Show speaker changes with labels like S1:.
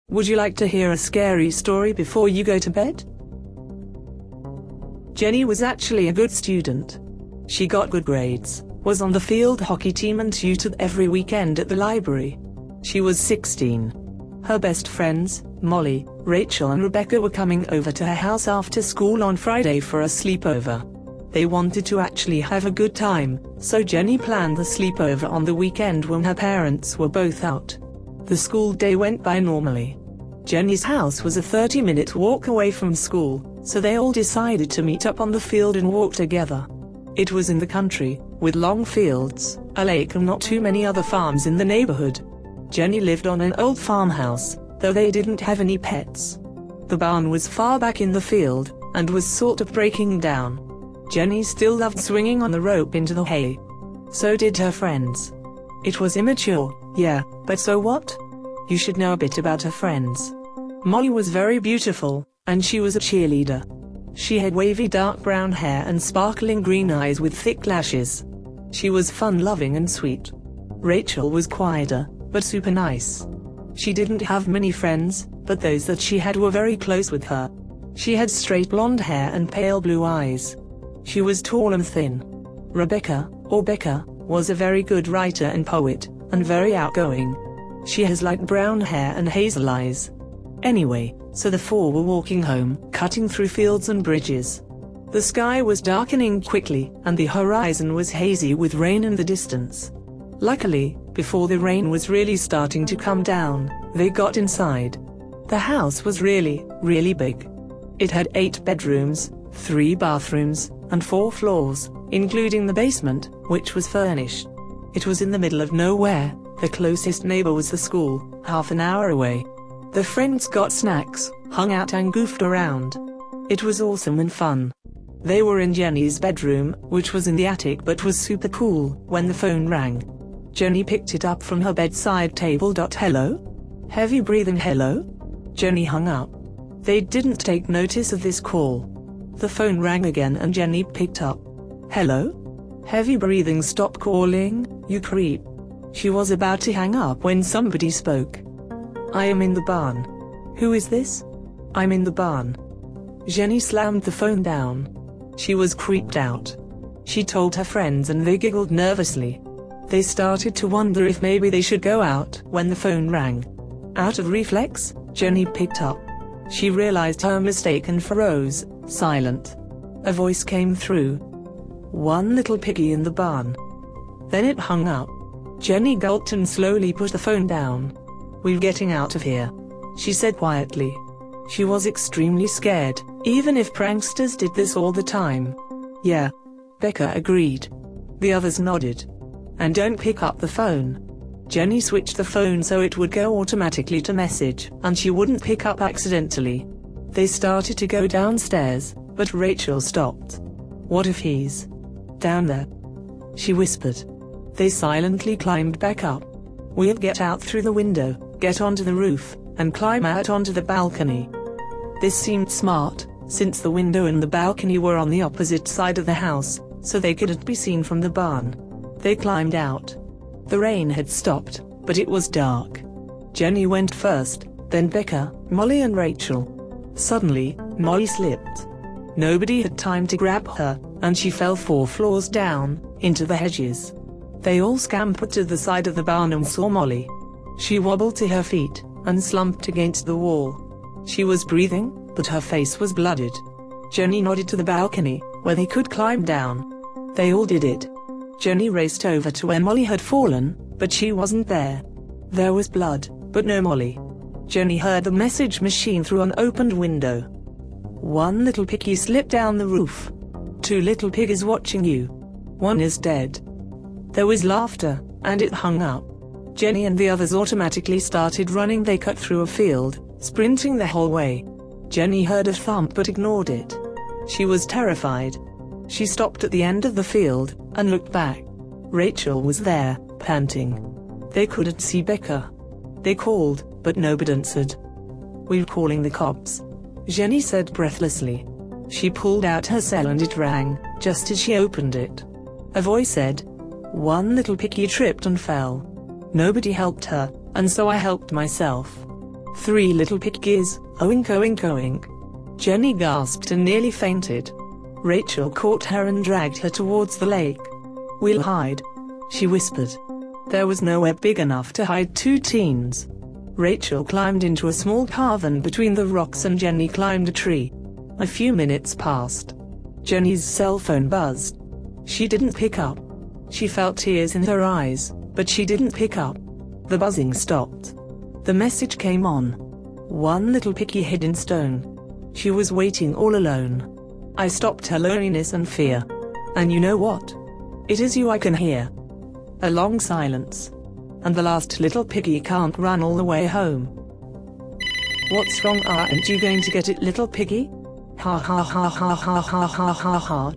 S1: Would you like to hear a scary story before you go to bed? Jenny was actually a good student. She got good grades, was on the field hockey team and tutored every weekend at the library. She was 16. Her best friends, Molly, Rachel and Rebecca, were coming over to her house after school on Friday for a sleepover. They wanted to actually have a good time, so Jenny planned the sleepover on the weekend when her parents were both out. The school day went by normally. Jenny's house was a 30-minute walk away from school, so they all decided to meet up on the field and walk together. It was in the country, with long fields, a lake and not too many other farms in the neighborhood. Jenny lived on an old farmhouse, though they didn't have any pets. The barn was far back in the field, and was sort of breaking down. Jenny still loved swinging on the rope into the hay. So did her friends. It was immature, yeah, but so what? You should know a bit about her friends. Molly was very beautiful, and she was a cheerleader. She had wavy dark brown hair and sparkling green eyes with thick lashes. She was fun-loving and sweet. Rachel was quieter, but super nice. She didn't have many friends, but those that she had were very close with her. She had straight blonde hair and pale blue eyes. She was tall and thin. Rebecca, or Becca, was a very good writer and poet, and very outgoing. She has light brown hair and hazel eyes. Anyway, so the four were walking home, cutting through fields and bridges. The sky was darkening quickly, and the horizon was hazy with rain in the distance. Luckily, before the rain was really starting to come down, they got inside. The house was really, really big. It had 8 bedrooms, 3 bathrooms, and 4 floors, including the basement, which was furnished. It was in the middle of nowhere. The closest neighbor was the school, half an hour away. The friends got snacks, hung out and goofed around. It was awesome and fun. They were in Jenny's bedroom, which was in the attic but was super cool, when the phone rang. Jenny picked it up from her bedside table. Hello? Heavy breathing hello? Jenny hung up. They didn't take notice of this call. The phone rang again and Jenny picked up. Hello? Heavy breathing, stop calling, you creep. She was about to hang up when somebody spoke. I am in the barn. Who is this? I'm in the barn. Jenny slammed the phone down. She was creeped out. She told her friends and they giggled nervously. They started to wonder if maybe they should go out when the phone rang. Out of reflex, Jenny picked up. She realized her mistake and froze, silent. A voice came through. One little piggy in the barn. Then it hung up. Jenny gulped and slowly put the phone down. We're getting out of here, she said quietly. She was extremely scared, even if pranksters did this all the time. Yeah. Becca agreed. The others nodded. And don't pick up the phone. Jenny switched the phone so it would go automatically to message, and she wouldn't pick up accidentally. They started to go downstairs, but Rachel stopped. What if he's down there? She whispered. They silently climbed back up. We'll get out through the window, get onto the roof, and climb out onto the balcony. This seemed smart, since the window and the balcony were on the opposite side of the house, so they couldn't be seen from the barn. They climbed out. The rain had stopped, but it was dark. Jenny went first, then Becca, Molly and Rachel. Suddenly, Molly slipped. Nobody had time to grab her, and she fell 4 floors down, into the hedges. They all scampered to the side of the barn and saw Molly. She wobbled to her feet, and slumped against the wall. She was breathing, but her face was blooded. Jenny nodded to the balcony, where they could climb down. They all did it. Jenny raced over to where Molly had fallen, but she wasn't there. There was blood, but no Molly. Jenny heard the message machine through an opened window. One little piggy slipped down the roof. 2 little piggies watching you. 1 is dead. There was laughter, and it hung up. Jenny and the others automatically started running. They cut through a field, sprinting the whole way. Jenny heard a thump but ignored it. She was terrified. She stopped at the end of the field, and looked back. Rachel was there, panting. They couldn't see Becca. They called, but nobody answered. We're calling the cops, Jenny said breathlessly. She pulled out her cell and it rang, just as she opened it. A voice said, One little piggy tripped and fell. Nobody helped her, and so I helped myself. 3 little piggies, oink oink oink. Jenny gasped and nearly fainted. Rachel caught her and dragged her towards the lake. "We'll hide," she whispered. There was nowhere big enough to hide 2 teens. Rachel climbed into a small cavern between the rocks and Jenny climbed a tree. A few minutes passed. Jenny's cell phone buzzed. She didn't pick up. She felt tears in her eyes, but she didn't pick up. The buzzing stopped. The message came on. "One little piggy hid in stone." She was waiting all alone. I stopped her loneliness and fear. "And you know what? It is you I can hear." A long silence. "And the last little piggy can't run all the way home." "What's wrong? Aren't you going to get it, little piggy?" "Ha ha ha ha ha ha ha ha ha."